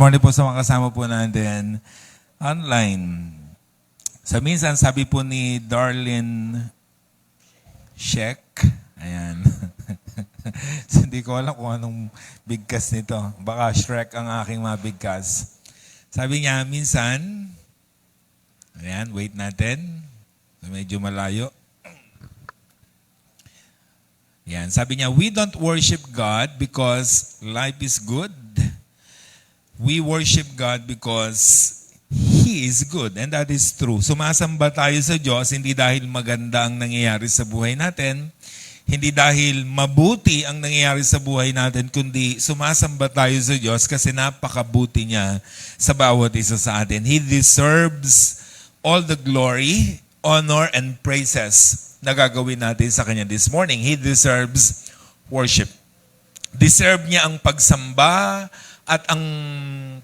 Morning po sa mga kasama po natin online. Sa minsan, sabi po ni Darlene Sheck, ayan. Hindi ko alam kung anong bigkas nito. Baka Shrek ang aking mabigkas. Sabi niya, minsan, ayan, wait natin. Medyo malayo. Ayan, sabi niya, we don't worship God because life is good. We worship God because He is good. And that is true. Sumasamba tayo sa Diyos, hindi dahil maganda ang nangyayari sa buhay natin, hindi dahil mabuti ang nangyayari sa buhay natin, kundi sumasamba tayo sa Diyos kasi napakabuti niya sa bawat isa sa atin. He deserves all the glory, honor, and praises na gagawin natin sa Kanya this morning. He deserves worship. Deserve niya ang pagsamba at ang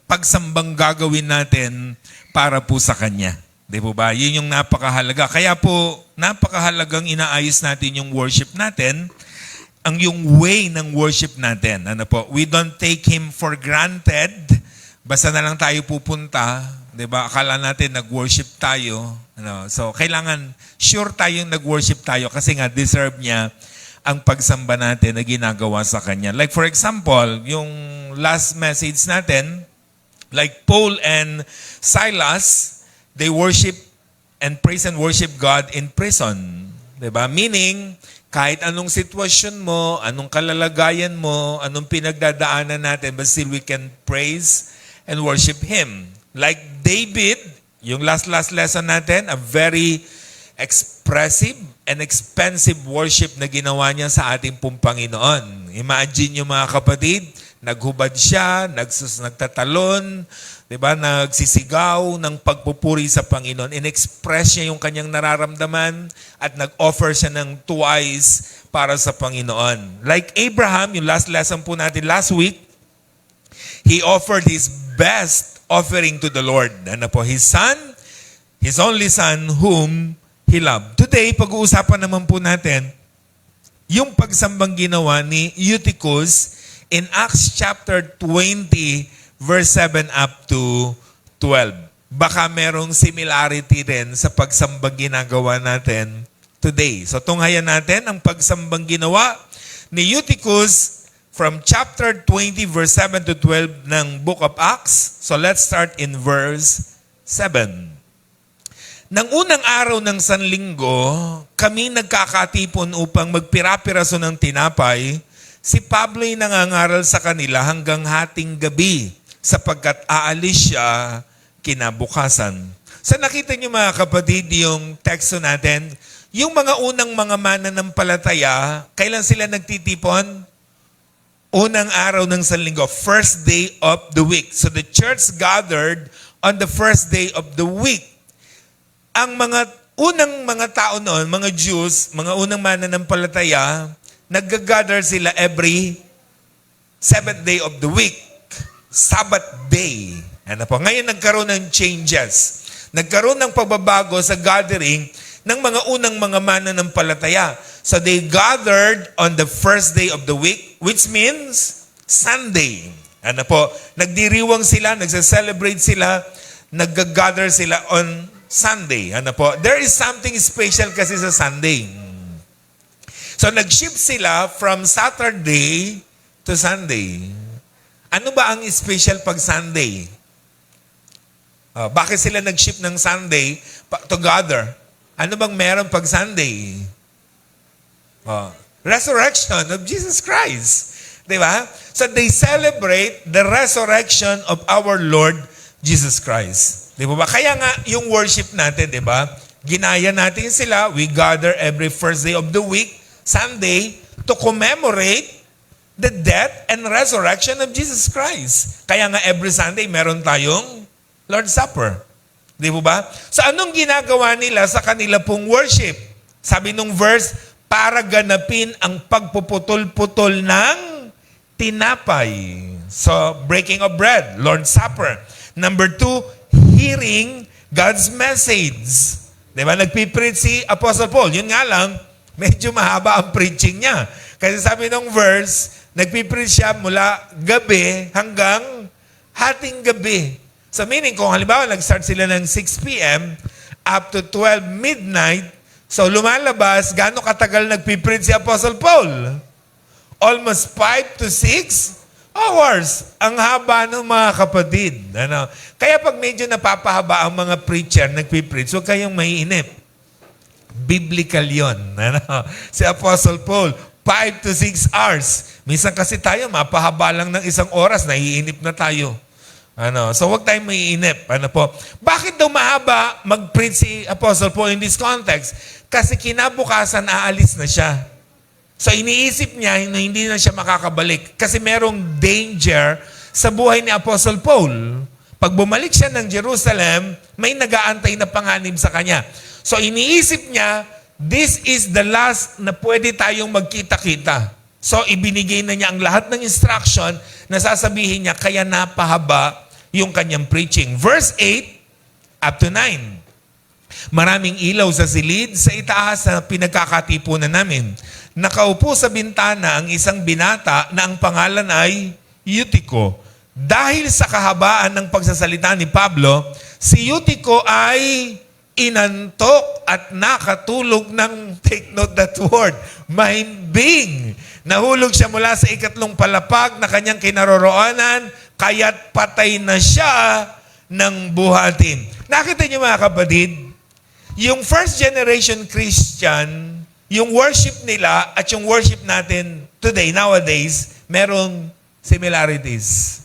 pagsambang gagawin natin para po sa Kanya. Di po ba? Yun yung napakahalaga. Kaya po, napakahalagang inaayos natin yung worship natin, ang yung way ng worship natin. Ano po? We don't take Him for granted. Basta na lang tayo pupunta. Di ba? Akala natin nag-worship tayo. Ano? So, kailangan sure tayong nag-worship tayo kasi nga deserve niya ang pagsamba natin na ginagawa sa Kanya. Like for example, yung last message natin, like Paul and Silas, they worship and praise and worship God in prison. Diba? Meaning, kahit anong sitwasyon mo, anong kalalagayan mo, anong pinagdadaanan natin, but still we can praise and worship Him. Like David, yung last lesson natin, a very expressive and expensive worship na ginawa niya sa ating pong Panginoon. Imagine yung mga kapatid, naghubad siya, nagtatalon, diba, nagsisigaw ng pagpupuri sa Panginoon. In-express niya yung kanyang nararamdaman at nag-offer siya ng twice para sa Panginoon. Like Abraham, yung last lesson po natin last week, he offered his best offering to the Lord. Ano po? His son, his only son whom He loved. Today, pag-uusapan naman po natin yung pagsambang ginawa ni Eutychus in Acts chapter 20, verse 7 up to 12. Baka merong similarity rin sa pagsambang ginagawa natin today. So, tunghayan natin ang pagsambang ginawa ni Eutychus from chapter 20, verse 7 to 12 ng Book of Acts. So, let's start in verse 7. Nang unang araw ng Sanlinggo, kami nagkakatipon upang magpira-piraso ng tinapay. Si Pablo'y nangangaral sa kanila hanggang hating gabi sapagkat aalis siya kinabukasan. Sa nakita niyo mga kapatid yung teksto natin, yung mga unang mga mananampalataya, kailan sila nagtitipon? Unang araw ng Sanlinggo, first day of the week. So the church gathered on the first day of the week. Ang mga unang mga tao noon, mga Jews, mga unang mananampalataya, nag-gather sila every seventh day of the week. Sabbath day. Ano po? Ngayon nagkaroon ng changes. Nagkaroon ng pagbabago sa gathering ng mga unang mga mananampalataya. So they gathered on the first day of the week, which means Sunday. Ano po? Nagdiriwang sila, nagsa-celebrate sila, nag-gather sila on Sunday. Ano po? There is something special kasi sa Sunday. So, nag-shift sila from Saturday to Sunday. Ano ba ang special pag Sunday? Bakit sila nag-shift ng Sunday to gather? Ano bang meron pag Sunday? Resurrection of Jesus Christ. Diba? So, they celebrate the resurrection of our Lord Jesus Christ. Di ba? Kaya nga, yung worship natin, di ba? Ginaya natin sila. We gather every first day of the week, Sunday, to commemorate the death and resurrection of Jesus Christ. Kaya nga, every Sunday, meron tayong Lord's Supper. Di ba? So, anong ginagawa nila sa kanila pong worship? Sabi nung verse, para ganapin ang pagpuputol-putol ng tinapay. So, breaking of bread, Lord's Supper. Number 2, hearing God's message. Diba? Nagpipreach si Apostle Paul. Yun nga lang, medyo mahaba ang preaching niya. Kasi sabi ng verse, nagpipreach siya mula gabi hanggang hating gabi. So meaning, kung halimbawa nag-start sila ng 6 p.m. up to 12 midnight, so lumalabas, gaano katagal nagpiprint si Apostle Paul? Almost 5 to 6 hours. Ang haba ng mga kapatid. Ano? Kaya pag medyo napapahaba ang mga preacher, nagpipreach, huwag kayong maiinip. Biblical yon. Ano? Si Apostle Paul, 5 to 6 hours. Minsan kasi tayo, mapahaba lang ng 1 oras, naiinip na tayo. Ano? So huwag tayong maiinip. Ano po? Bakit daw mahaba mag-preach si Apostle Paul in this context? Kasi kinabukasan, aalis na siya. So iniisip niya na hindi na siya makakabalik. Kasi merong danger sa buhay ni Apostle Paul. Pag bumalik siya ng Jerusalem, may nag-aantay na panganib sa kanya. So iniisip niya, this is the last na pwede tayong magkita-kita. So ibinigay na niya ang lahat ng instruction na sasabihin niya, kaya napahaba yung kanyang preaching. Verse 8 up to 9. Maraming ilaw sa silid sa itaas na pinagkakatipunan namin. Nakaupo sa bintana ang isang binata na ang pangalan ay Eutico. Dahil sa kahabaan ng pagsasalita ni Pablo, si Eutico ay inantok at nakatulog ng, take note that word, mahimbing. Nahulog siya mula sa 3 palapag na kanyang kinaroroonan, kaya't patay na siya ng buhatin. Nakita niyo mga kapatid, yung first generation Christian, yung worship nila at yung worship natin today, nowadays, merong similarities.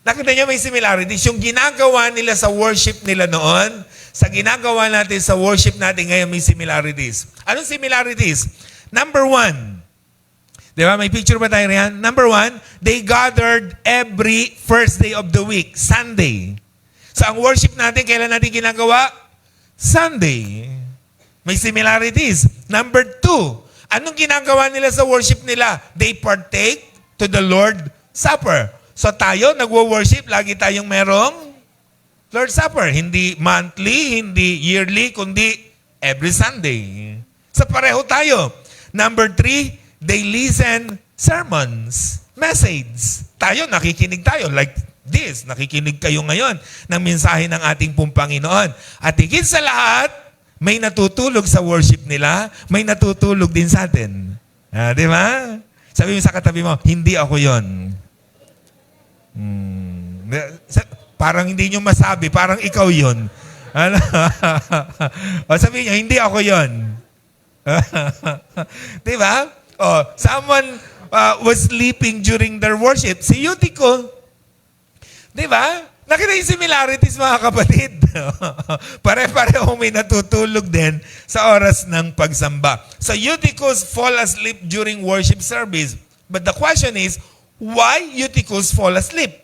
Nakita niyo may similarities. Yung ginagawa nila sa worship nila noon, sa ginagawa natin sa worship natin ngayon, may similarities. Anong similarities? Number 1, di ba? May picture ba tayo riyan? Number 1, they gathered every first day of the week, Sunday. So ang worship natin, kailan natin ginagawa? Sunday. May similarities. Number 2, anong ginagawa nila sa worship nila? They partake to the Lord Supper. So tayo, nagwo-worship, lagi tayong merong Lord's Supper. Hindi monthly, hindi yearly, kundi every Sunday. So pareho tayo. Number 3, they listen sermons, message. Tayo, nakikinig tayo like this. Nakikinig kayo ngayon ng mensahe ng ating pong Panginoon. At higit sa lahat, may natutulog sa worship nila, may natutulog din sa atin. Di ba? Sabi mo sa katabi mo, hindi ako yon. Parang hindi nyo masabi, parang ikaw yon. O sabi niya, hindi ako yon. Di ba? Someone was sleeping during their worship. Si Eutico, di ba? Nakita yung similarities mga kapatid. Pare-pareho may natutulog din sa oras ng pagsamba. So Eutychus fall asleep during worship service. But the question is, why Eutychus fall asleep?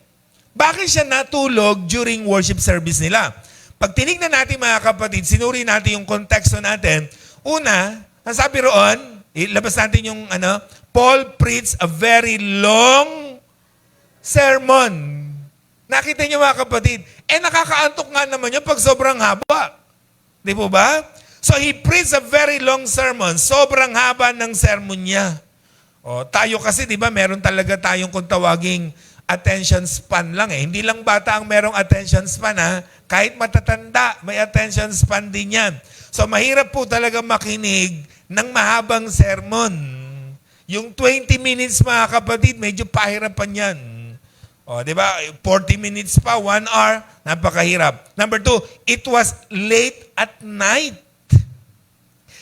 Bakit siya natulog during worship service nila? Pag tinignan natin mga kapatid, sinuri natin yung konteksto natin. Una, ang sabi roon, ilabas natin yung Paul preached a very long sermon. Nakita niyo mga kapatid, nakakaantok nga naman yun pag sobrang haba. Di po ba? So he preached a very long sermon. Sobrang haba ng sermon niya. Tayo kasi, di ba, meron talaga tayong kung tawaging attention span lang eh. Hindi lang bata ang merong attention span ha. Kahit matatanda, may attention span din yan. So mahirap po talaga makinig ng mahabang sermon. Yung 20 minutes mga kapatid, medyo pahirapan yan. Di ba? 40 minutes pa, 1 hour, napakahirap. Number 2, it was late at night.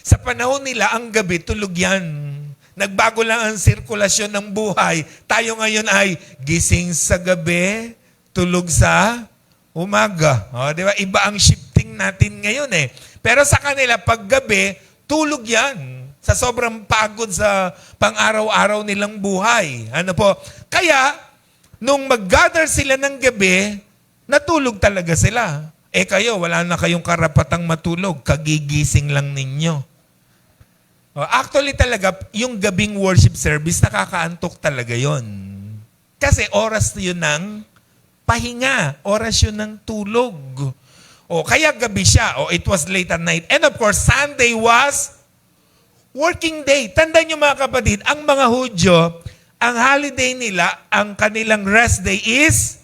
Sa panahon nila, ang gabi, tulog yan. Nagbago lang ang sirkulasyon ng buhay. Tayo ngayon ay gising sa gabi, tulog sa umaga. Di ba? Iba ang shifting natin ngayon eh. Pero sa kanila, pag gabi, tulog yan. Sa sobrang pagod sa pang-araw-araw nilang buhay. Kaya, nung mag-gather sila ng gabi, natulog talaga sila. Kayo, wala na kayong karapatang matulog. Kagigising lang ninyo. Actually talaga, yung gabing worship service, nakakaantok talaga yon. Kasi oras yun ng pahinga. Oras yun ng tulog. Kaya gabi siya. It was late at night. And of course, Sunday was working day. Tandaan nyo mga kapatid, ang mga Hudyo, ang holiday nila, ang kanilang rest day is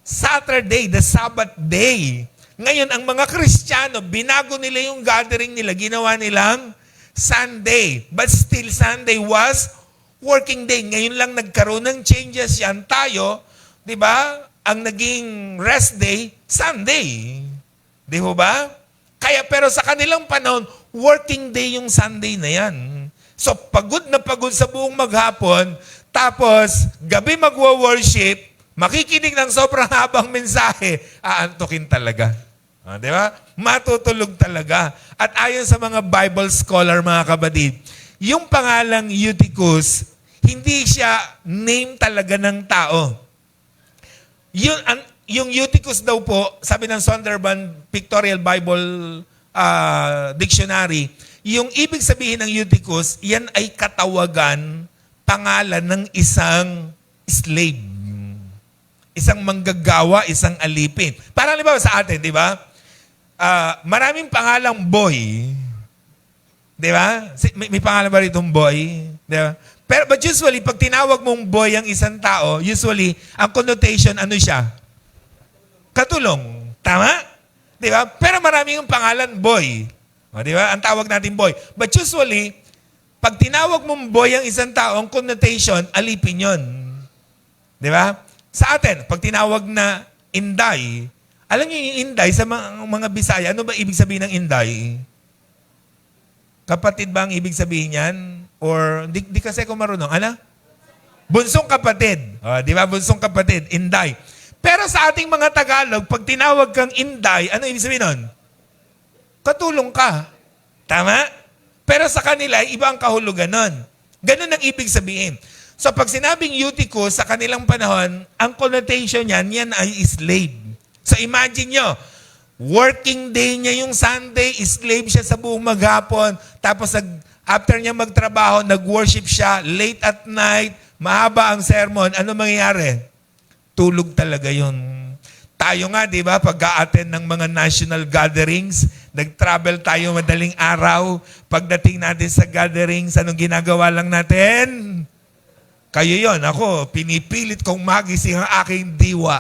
Saturday, the Sabbath day. Ngayon, ang mga Kristiyano, binago nila yung gathering nila, ginawa nilang Sunday. But still, Sunday was working day. Ngayon lang nagkaroon ng changes yan. Tayo, di ba, ang naging rest day, Sunday. Di ba? Kaya pero sa kanilang panahon, working day yung Sunday na yan. So pagod na pagod sa buong maghapon, tapos gabi magwa-worship, makikinig ng sobrang habang mensahe, aantukin talaga. Di ba? Matutulog talaga. At ayon sa mga Bible scholar, mga kapatid, yung pangalang Eutychus, hindi siya name talaga ng tao. Yung Eutychus daw po, sabi ng Zondervan Pictorial Bible Dictionary, yung ibig sabihin ng Eutychus, yan ay katawagan, pangalan ng isang slave. Isang manggagawa, isang alipin. Parang halimbawa sa atin, di ba? Maraming pangalang boy. Di ba? May pangalan ba rito boy? Di ba? But usually, pag tinawag mong boy ang isang tao, usually, ang connotation, ano siya? Katulong. Tama? Di ba? Pero maraming yung pangalan boy. O, di ba? Ang tawag natin boy. But usually, pag tinawag mong boy ang isang tao, ang connotation, alipin yun. Di ba? Sa atin, pag tinawag na Inday, alam niyo yung Inday sa mga Bisaya, ano ba ibig sabihin ng Inday? Kapatid ba ang ibig sabihin yan? Or, di kasi ako marunong. Ano? Bunsong kapatid. O, di ba? Bunsong kapatid. Inday. Pero sa ating mga Tagalog, pag tinawag kang Inday, ano ibig sabihin nun? Katulong ka. Tama? Pero sa kanila, iba ang kahulugan nun. Ganun ang ibig sabihin. So pag sinabing Eutychus sa kanilang panahon, ang connotation niyan, yan ay slave. So imagine nyo, working day niya yung Sunday, slave siya sa buong maghapon, tapos after niya magtrabaho, nag-worship siya, late at night, mahaba ang sermon, ano mangyayari? Tulog talaga yun. Tayo nga, di ba, pag-a-attend ng mga national gatherings, nag-travel tayo madaling araw, pagdating natin sa gatherings, anong ginagawa lang natin? Kayo yon, ako, pinipilit kong magising ang aking diwa.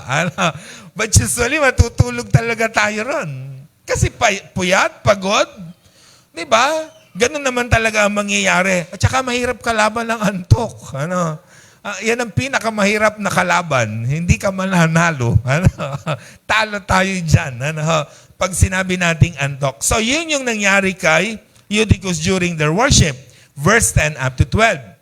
But usually, matutulog talaga tayo ron. Kasi puyat, pagod. Di ba? Ganun naman talaga ang mangyayari. At saka mahirap kalaban ng antok. Yan ang pinakamahirap na kalaban. Hindi ka mananalo. Talo tayo dyan. Pag sinabi nating antok. So, yun yung nangyari kay Eutychus during their worship. Verse 10 up to 12.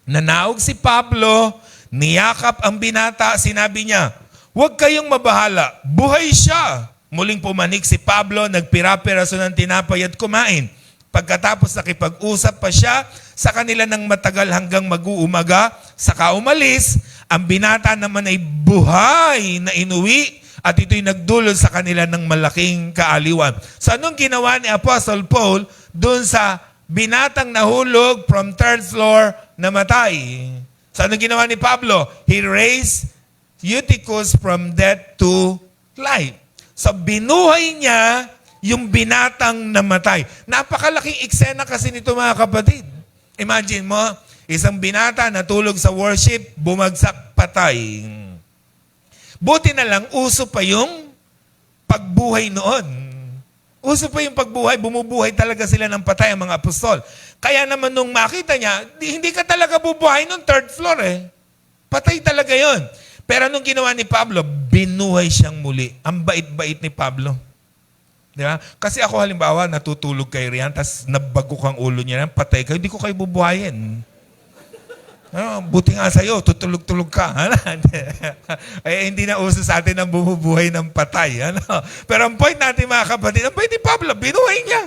Nanaog si Pablo, niyakap ang binata, sinabi niya, "Huwag kayong mabahala, buhay siya." Muling pumanik si Pablo, nagpira-piraso ng tinapay at kumain. Pagkatapos nakipag-usap pa siya sa kanila ng matagal hanggang mag-uumaga, saka umalis, ang binata naman ay buhay na inuwi at ito'y nagdulot sa kanila ng malaking kaaliwan. So anong ginawa ni Apostle Paul dun sa binatang nahulog from third floor namatay? So anong ginawa ni Pablo? He raised Eutychus from death to life. So binuhay niya yung binatang namatay. Napakalaking eksena kasi nito, mga kapatid. Imagine mo, isang binata natulog sa worship, bumagsak, patay. Buti na lang, uso pa yung pagbuhay noon. Uso pa yung pagbuhay, bumubuhay talaga sila ng patay ang mga apostol. Kaya naman nung makita niya, hindi ka talaga bubuhay nung third floor eh. Patay talaga yon. Pero nung ginawa ni Pablo, binuhay siyang muli. Ang bait-bait ni Pablo. Di ba? Kasi ako halimbawa, natutulog kay Rian, tapos nabagok ang ulo niya, patay kayo, hindi ko kayo bubuhayin. Buti nga sa'yo, tutulog-tulog ka. Eh, hindi na uso sa atin ang bumubuhay ng patay. Pero ang point natin, mga kapatid, ang point ni Pablo, binuhay niya.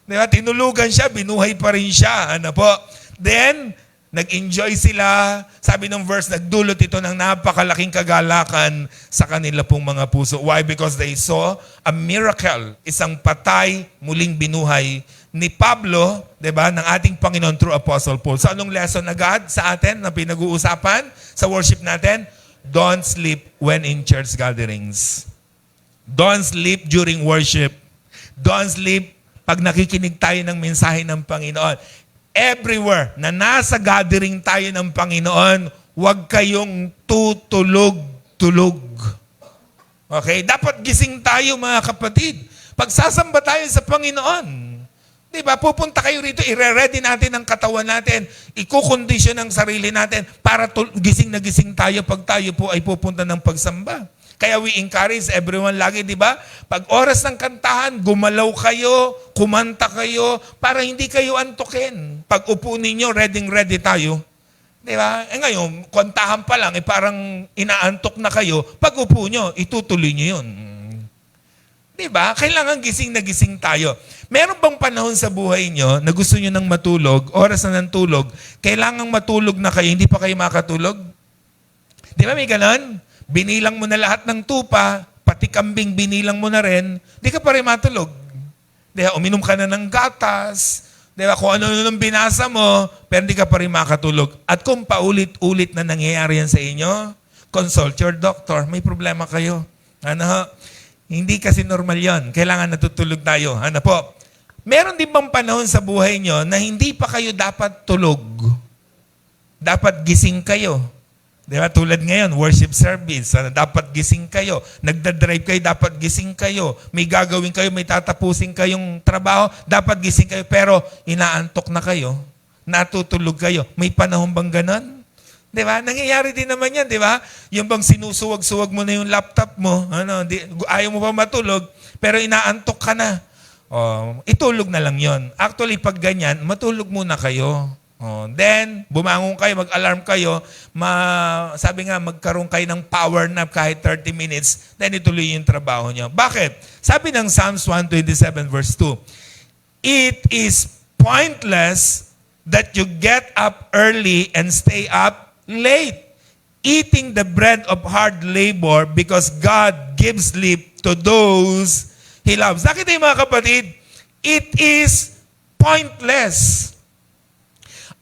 Diba? Tinulugan siya, binuhay pa rin siya. Then, nag-enjoy sila. Sabi ng verse, nagdulot ito ng napakalaking kagalakan sa kanila pong mga puso. Why? Because they saw a miracle. Isang patay, muling binuhay ni Pablo, diba, ng ating Panginoon through Apostle Paul. So anong lesson agad sa atin na pinag-uusapan sa worship natin? Don't sleep when in church gatherings. Don't sleep during worship. Don't sleep pag nakikinig tayo ng mensahe ng Panginoon. Everywhere na nasa gathering tayo ng Panginoon, huwag kayong tutulog-tulog. Okay? Dapat gising tayo mga kapatid. Pagsasamba tayo sa Panginoon. Diba? Pupunta kayo rito, ire-ready natin ang katawan natin, ikukondisyon ang sarili natin para gising na gising tayo pag tayo po ay pupunta ng pagsamba. Kaya we encourage everyone lagi, di ba? Pag oras ng kantahan, gumalaw kayo, kumanta kayo, para hindi kayo antukin. Pag upo ninyo, ready tayo. Di ba? Ngayon, kantahan pa lang, parang inaantok na kayo. Pag upo nyo, itutuloy nyo yun. Di ba? Kailangan gising na gising tayo. Meron bang panahon sa buhay nyo na gusto nyo nang matulog, oras na ng tulog, kailangang matulog na kayo, hindi pa kayo makatulog? Di ba may ganon? Binilang mo na lahat ng tupa, pati kambing binilang mo na rin, di ka pa rin matulog. Di ba? Uminom ka na ng gatas, di ba? Kung ano nung binasa mo, pero di ka pa rin makatulog. At kung paulit-ulit na nangyayari yan sa inyo, consult your doctor. May problema kayo. Ano ho? Hindi kasi normal yon. Kailangan natutulog tayo. Ano po? Meron din bang panahon sa buhay nyo na hindi pa kayo dapat tulog? Dapat gising kayo. Di ba? Tulad ngayon, worship service. Dapat gising kayo. Nagdadrive kayo, dapat gising kayo. May gagawin kayo, may tatapusin kayong trabaho, dapat gising kayo. Pero inaantok na kayo. Natutulog kayo. May panahon bang ganon? Di ba? Nangyayari din naman yan, di ba? Yung bang sinusuwag-suwag mo na yung laptop mo, ayaw mo pa matulog, pero inaantok ka na. Itulog na lang yon. Actually, pag ganyan, matulog muna kayo. Then, bumangon kayo, mag-alarm kayo, sabi nga, magkaroon kayo ng power nap kahit 30 minutes, then ituloy yung trabaho nyo. Bakit? Sabi ng Psalms 127 verse 2, "It is pointless that you get up early and stay up late, eating the bread of hard labor because God gives sleep to those He loves." Nakita yung mga kapatid, it is pointless.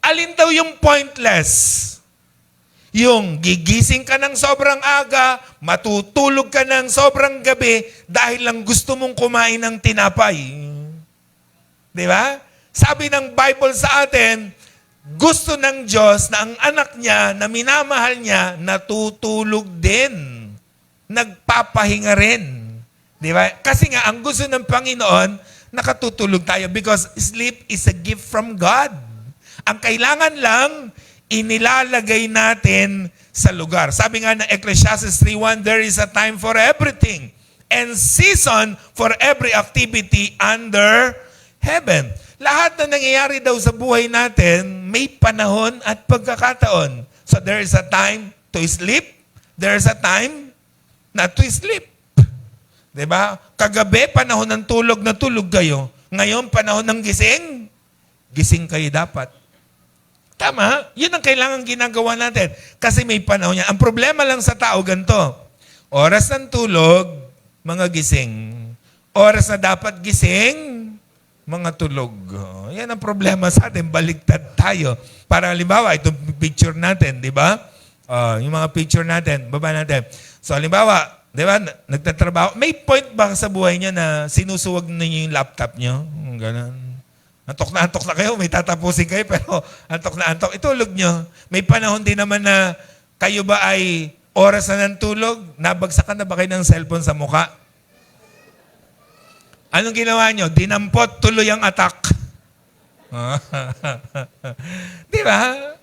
Alin daw yung pointless? Yung gigising ka ng sobrang aga, matutulog ka ng sobrang gabi dahil lang gusto mong kumain ng tinapay. Di ba? Sabi ng Bible sa atin, gusto ng Diyos na ang anak niya na minamahal niya natutulog din. Nagpapahinga rin. Di ba? Kasi nga, ang gusto ng Panginoon, nakatutulog tayo because sleep is a gift from God. Ang kailangan lang, inilalagay natin sa lugar. Sabi nga ng Ecclesiastes 3:1, "There is a time for everything and season for every activity under heaven." Lahat na nangyayari daw sa buhay natin, may panahon at pagkakataon. So there is a time to sleep, there is a time not to sleep. Diba? Kagabi, panahon ng tulog na tulog kayo. Ngayon, panahon ng gising, gising kayo dapat. Tama? Yun ang kailangan ginagawa natin. Kasi may panahon niya. Ang problema lang sa tao, ganito. Oras ng tulog, mga gising. Oras na dapat gising, mga tulog. Yan ang problema sa atin. Baliktad tayo. Para halimbawa, itong picture natin, di ba? Yung mga picture natin, baba natin. So halimbawa, di ba, nagtatrabaho. May point ba sa buhay niyo na sinusuwag ninyo yung laptop niyo? Ganun. Antok na kayo, may tatapusin kayo, pero antok na antok. Itulog nyo. May panahon din naman na kayo ba ay oras na ng tulog? Nabagsakan na ba kayo ng cellphone sa mukha? Anong ginawa nyo? Dinampot, tuloy ang attack. Di ba?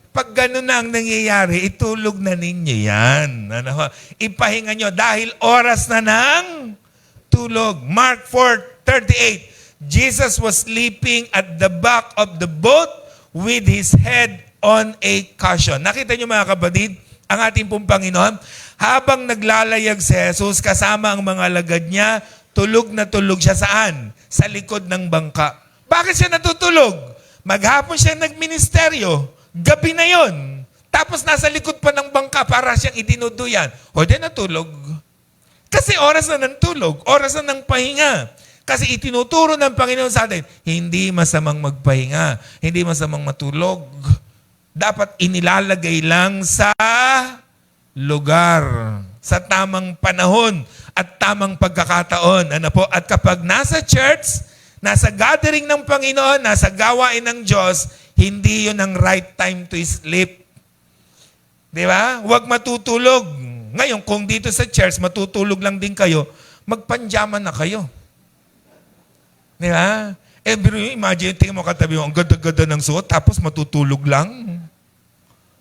Pag gano'n na ang nangyayari, itulog na ninyo yan. Ipahinga nyo dahil oras na ng tulog. Mark 4:38. Jesus was sleeping at the back of the boat with his head on a cushion. Nakita nyo mga kapatid, ang ating pong Panginoon, habang naglalayag si Jesus kasama ang mga alagad niya, tulog na tulog siya saan? Sa likod ng bangka. Bakit siya natutulog? Maghapon siya nagministeryo, gabi na yon. Tapos nasa likod pa ng bangka para siyang itinuduyan. O di natulog. Kasi oras na ng tulog, oras na ng pahinga. Kasi itinuturo ng Panginoon sa atin, hindi masamang magpahinga, hindi masamang matulog. Dapat inilalagay lang sa lugar, sa tamang panahon at tamang pagkakataon. Ano po? At kapag nasa church, nasa gathering ng Panginoon, nasa gawain ng Diyos, hindi yun ang right time to sleep. Di ba? Huwag matutulog. Ngayon, kung dito sa church, matutulog lang din kayo, magpanjama na kayo. Di ba? Imagine, tingin mo katabi mo, ang ganda-ganda ng suot, tapos matutulog lang.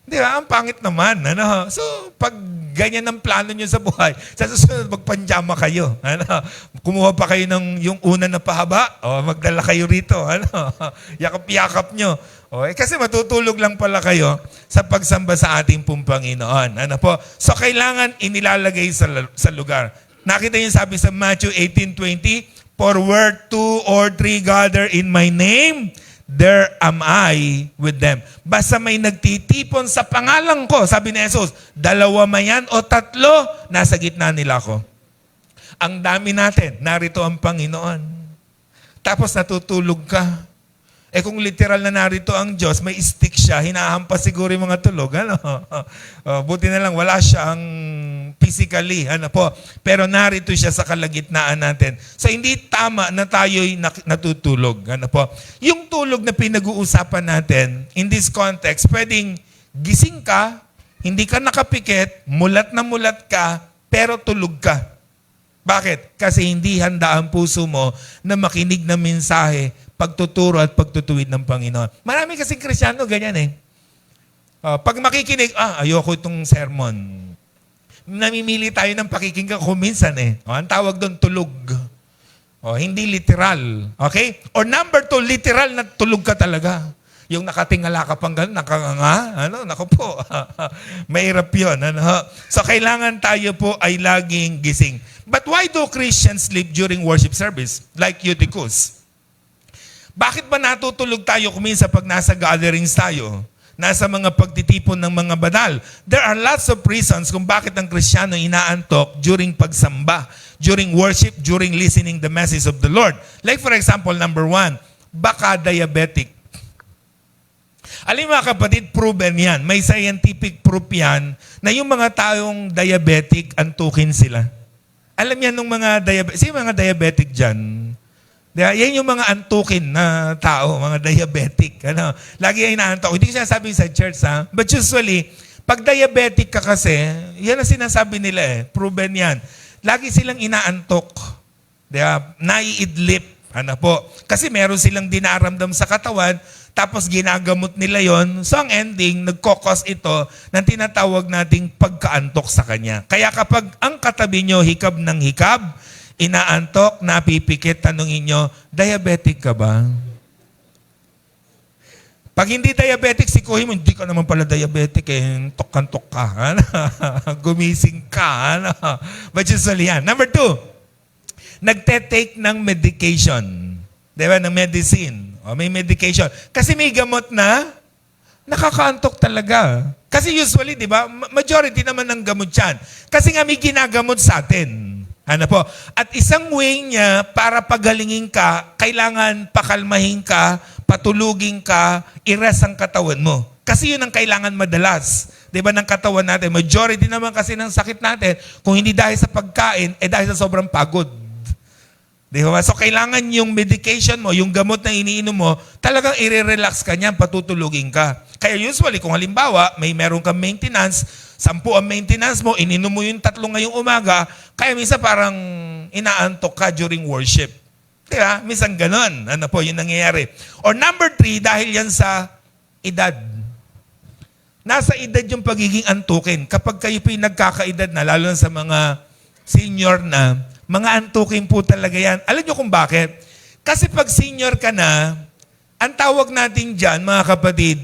Di ba? Ang pangit naman. Ano? So, pag ganyan ang plano nyo sa buhay, sa susunod, magpanjama kayo. Ano? Kumuha pa kayo ng yung una na pahaba, o magdala kayo rito. Ano? Yakap-yakap nyo. Kasi matutulog lang pala kayo sa pagsamba sa ating pong Panginoon. Ano po? So, kailangan inilalagay sa lugar. Nakita niyo sabi sa Matthew 18:20, "For where 2 or 3 gather in my name, there am I with them." Basta may nagtitipon sa pangalan ko, sabi ni Jesus, 2 man yan o 3, nasa gitna nila ako. Ang dami natin, narito ang Panginoon. Tapos natutulog ka. Kung literal na narito ang Diyos, may stick siya, hinahampas siguro yung mga tulog. Ano? Buti na lang, wala siyang physically. Ano po? Pero narito siya sa kalagitnaan natin. So, hindi tama na tayo'y natutulog. Ano po? Yung tulog na pinag-uusapan natin, in this context, pwedeng gising ka, hindi ka nakapikit, mulat na mulat ka, pero tulog ka. Bakit? Kasi hindi handa ang puso mo na makinig ng mensahe, pagtuturo at pagtutuwid ng Panginoon. Marami kasing Kristyano ganyan eh. Pag makikinig, ayoko itong sermon. Namimili tayo ng pakikinggan kung minsan eh. Ang tawag doon, tulog. Hindi literal. Okay? Or number 2, literal na tulog ka talaga. Yung nakatingala ka pang gano'n, nakanganga, naku po. Mahirap yun. So, kailangan tayo po ay laging gising. But why do Christians sleep during worship service? Like Eutychus. Bakit ba natutulog tayo kuminsan pag nasa gatherings tayo? Nasa mga pagtitipon ng mga banal? There are lots of reasons kung bakit ang Kristiyano inaantok during pagsamba, during worship, during listening the message of the Lord. Like for example, number 1, baka diabetic. Alam mo mga kapatid, proven yan. May scientific proof yan na yung mga taong diabetic, antukin sila. Alam yan ng mga diabetic. Sino mga diabetic dyan? Yan yung mga antukin na tao, mga diabetic. Lagi yan inaantok. Hindi ko sinasabi sa church, ha? But usually, pag diabetic ka kasi, yan ang sinasabi nila eh. Proven yan. Lagi silang inaantok. Naiidlip. Po? Kasi meron silang dinaramdam sa katawan, tapos ginagamot nila yon. So ang ending, nagkokos ito ng tinatawag nating pagkaantok sa kanya. Kaya kapag ang katabi nyo hikab ng hikab, inaantok, napipikit, tanungin nyo, diabetic ka ba? Pag hindi diabetic, sikuhin mo, hindi ka naman pala diabetic, tok-kantok ka. Gumising ka. But usually yan. Number 2, nagte-take ng medication. Diba? Ng medicine. May medication. Kasi may gamot na nakakaantok talaga. Kasi usually, di ba, majority naman ng gamot yan. Kasi nga may ginagamot sa atin. Po? At isang way niya para pagalingin ka, kailangan pakalmahin ka, patulugin ka, i-rest ang katawan mo. Kasi yun ang kailangan madalas. Di ba ng katawan natin? Majority naman kasi ng sakit natin, kung hindi dahil sa pagkain, dahil sa sobrang pagod. Di ba? So kailangan yung medication mo, yung gamot na iniinom mo, talagang i-relax ka niyan, patutulugin ka. Kaya usually, kung halimbawa, may meron kang maintenance, 10 ang maintenance mo, ininom mo yung 3 ngayong umaga, kaya minsan parang inaantok ka during worship. Diba? Minsan ganon. Po, yun nangyayari. Or number 3, dahil yan sa edad. Nasa edad yung pagiging antukin. Kapag kayo po'y nagkakaedad na, lalo na sa mga senior na, mga antukin po talaga yan. Alam nyo kung bakit? Kasi pag senior ka na, ang tawag natin dyan, mga kapatid,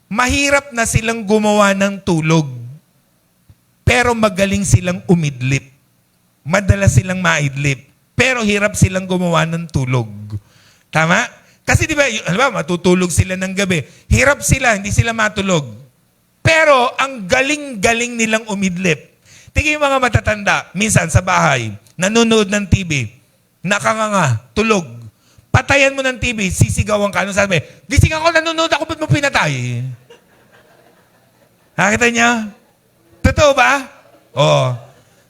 mahirap na silang gumawa ng tulog. Pero magaling silang umidlip. Madalas silang maidlip. Pero hirap silang gumawa ng tulog. Tama? Kasi di ba, matutulog sila ng gabi. Hirap sila, hindi sila matulog. Pero ang galing-galing nilang umidlip. Tingin yung mga matatanda, minsan sa bahay, nanonood ng TV, nakanganga, tulog. Patayan mo ng TV, sisigawan ka. Ano sabi? Gising ako, nanonood ako, ba't mo pinatay? Nakita niya? Totoo ba? Oo.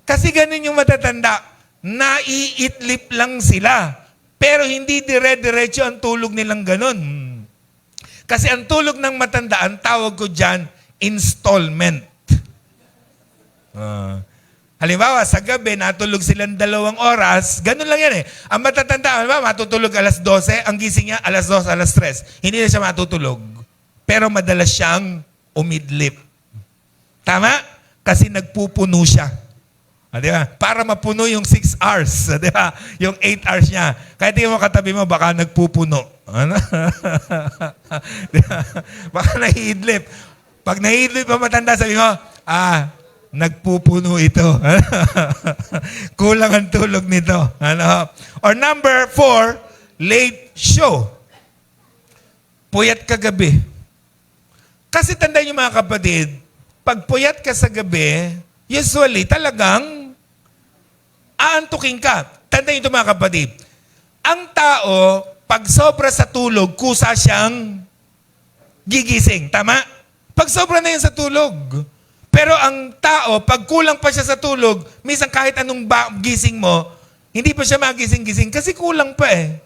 Kasi ganun yung matatanda. Naiitlip lang sila. Pero hindi dire-diretso ang tulog nilang ganun. Kasi ang tulog ng matanda, ang tawag ko dyan, installment. Halimbawa, sa gabi, natulog silang 2 oras, ganun lang yan eh. Ang matatanda, halimbawa, matutulog alas 12, ang gising niya alas 2, alas 3. Hindi na siya matutulog. Pero madalas siyang umidlip. Tama? Kasi nagpupuno siya. Di ba? Para mapuno yung 6 hours. Di ba? Yung 8 hours niya. Kahit yung katabi mo, baka nagpupuno. Ano? Diba? Baka nahihidlip. Pag nahihidlip pa matanda, sabi mo, nagpupuno ito. Kulang ang tulog nito. Ano? Or number 4, late show. Puyat ka gabi. Kasi tandaan niyo mga kapatid, pag puyat ka sa gabi, usually talagang aantukin ka. Tandaan niyo ito mga kapatid. Ang tao, pag sobra sa tulog, kusa siyang gigising. Tama? Pag sobra na yan sa tulog. Pero ang tao, pag kulang pa siya sa tulog, minsan kahit anong gising mo, hindi pa siya magising-gising kasi kulang pa eh.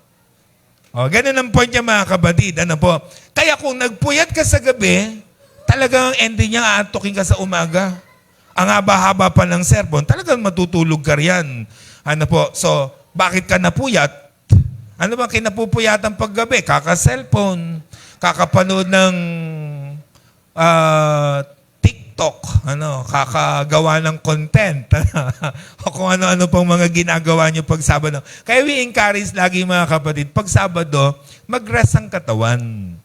O, ganun ang point niya mga kapatid. Ano po? Kaya kung nagpuyat ka sa gabi, talagang ending niya aantukin ka sa umaga. Ang haba-haba pa ng sermon, talagang matutulog ka riyan. Ano po? So, bakit ka napuyat? Ano ba kinapupuyatan paggabi? Kaka-cellphone, kakapanood ng TikTok, kakagawa ng content, o kung ano-ano pang mga ginagawa nyo pag Sabado. Kaya we encourage lagi mga kapatid, pag Sabado, mag-rest ang katawan.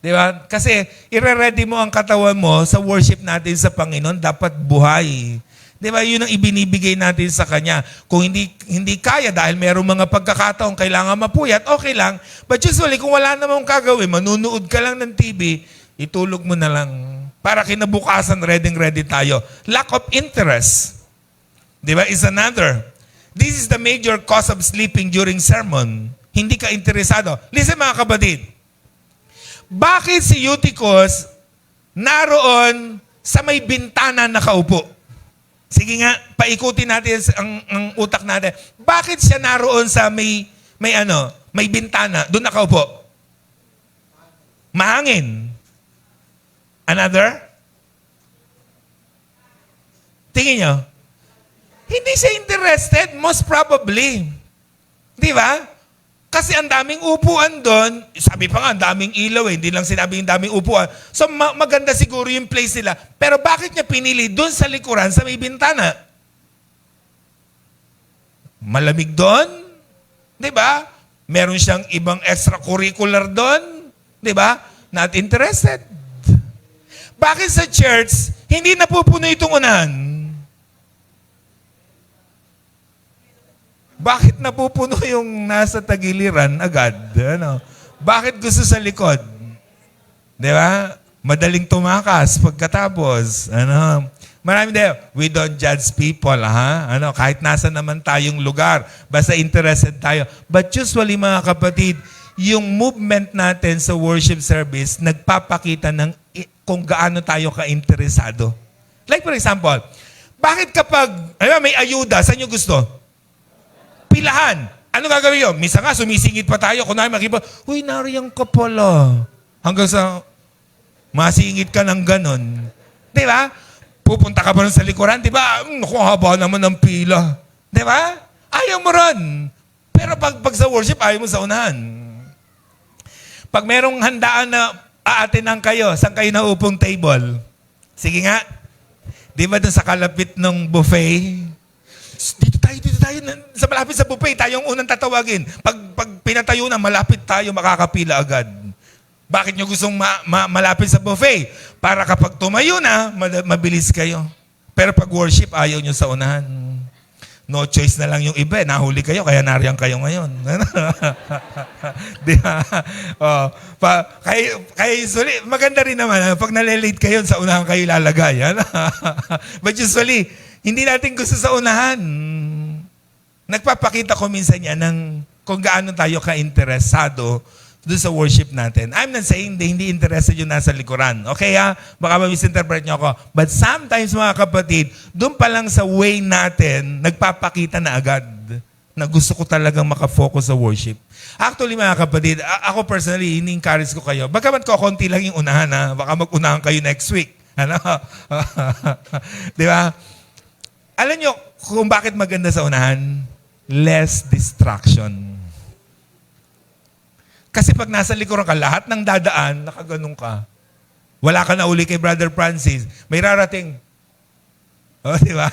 Di ba? Kasi ire-ready mo ang katawan mo sa worship natin sa Panginoon, dapat buhay. Di ba? Yun ang ibinibigay natin sa Kanya. Kung hindi kaya dahil mayroong mga pagkakataon kailangan mapuyat, okay lang. But usually, kung wala namang kagawin, manunood ka lang ng TV, itulog mo na lang. Para kinabukasan, ready tayo. Lack of interest, di ba, is another. This is the major cause of sleeping during sermon. Hindi ka interesado. Listen mga kapatid, bakit si Eutychus naroon sa may bintana nakaupo? Sige nga, paikutin natin ang utak natin. Bakit siya naroon sa may bintana, doon nakaupo? Mahangin. Another? Tingin nyo? Hindi siya interested, most probably. Di ba? Kasi ang daming upuan doon, sabi pa nga, ang daming ilaw eh, hindi lang sinabi yung daming upuan. So maganda siguro yung place nila. Pero bakit niya pinili doon sa likuran, sa may bintana? Malamig doon? Di ba? Meron siyang ibang extracurricular doon? Di ba? Not interested. Bakit sa church, hindi napupuno itong unahan? Bakit napupuno yung nasa tagiliran agad? Bakit gusto sa likod? Di ba? Madaling tumakas pagkatapos. Marami tayo. We don't judge people, ha? Kahit nasa naman tayong lugar, basta interested tayo. But usually, mga kapatid, yung movement natin sa worship service, nagpapakita ng kung gaano tayo ka-interesado. Like for example, bakit kapag, may ayuda, saan nyo gusto? Pilahan. Ano gagawin nyo? Misa nga, sumisingit pa tayo. Kung makikita, uy, nariyang ka pala. Hanggang sa masingit ka ng ganon. Di ba? Pupunta ka pa rin sa likuran, di ba? Naku, haba naman ng pila. Di ba? Ayaw mo ron. Pero pag sa worship, ayaw mo sa unahan. Pag merong handaan na aatinan kayo, saan kayo naupong table? Sige nga. Di ba dun sa kalapit ng buffet? Dito tayo. Sa malapit sa buffet, tayong unang tatawagin. Pag pinatayo na, malapit tayo, makakapila agad. Bakit nyo gustong malapit sa buffet? Para kapag tumayo na, mabilis kayo. Pero pag worship, ayaw nyo sa unahan. No choice na lang yung iba. Nahuli kayo, kaya nariyan kayo ngayon. Di ba? Kaya usually, maganda rin naman. Pag nalilate kayo, sa unahan kayo lalagay. But usually, hindi natin gusto sa unahan. Nagpapakita ko minsan yan ng kung gaano tayo ka-interesado doon sa worship natin. I'm not saying hindi interested yung nasa likuran. Okay ha? Baka ma-misinterpret nyo ako. But sometimes mga kapatid, doon pa lang sa way natin, nagpapakita na agad na gusto ko talagang makafocus sa worship. Actually mga kapatid, ako personally, ini-encourage ko kayo. Bagamat ko, konti lang yung unahan ha. Baka mag-unahan kayo next week. Di ba? Alam nyo kung bakit maganda sa unahan? Less distraction. Kasi pag nasa likuran ka, lahat ng dadaan, nakaganon ka. Wala ka na uli kay Brother Francis. May rarating. O, di ba?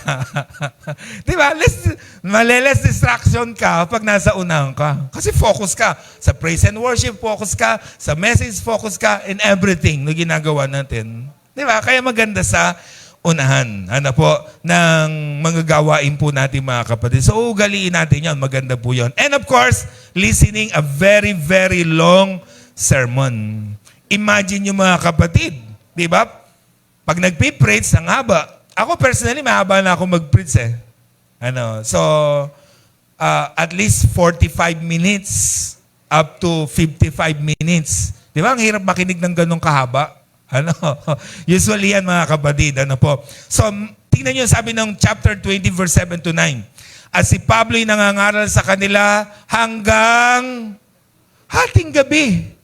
Di ba? Less distraction ka pag nasa unahan ka. Kasi focus ka. Sa praise and worship, focus ka. Sa message, focus ka. In everything na ginagawa natin. Di ba? Kaya maganda sa unahan. Ano po, ng mga gawain po natin mga kapatid. So, ugaliin natin yan. Maganda po yun. And of course, listening a very, very long sermon. Imagine yung mga kapatid. Di ba? Pag nagpipreach, ang haba. Ako personally, mahaba na ako mag-preach eh. So, at least 45 minutes up to 55 minutes. Di ba? Ang hirap makinig ng ganong kahaba. Usually yan mga kapatid. So, tingnan nyo sabi ng chapter 20 verse 7 to 9. At si Pablo'y nangangaral sa kanila hanggang hating gabi.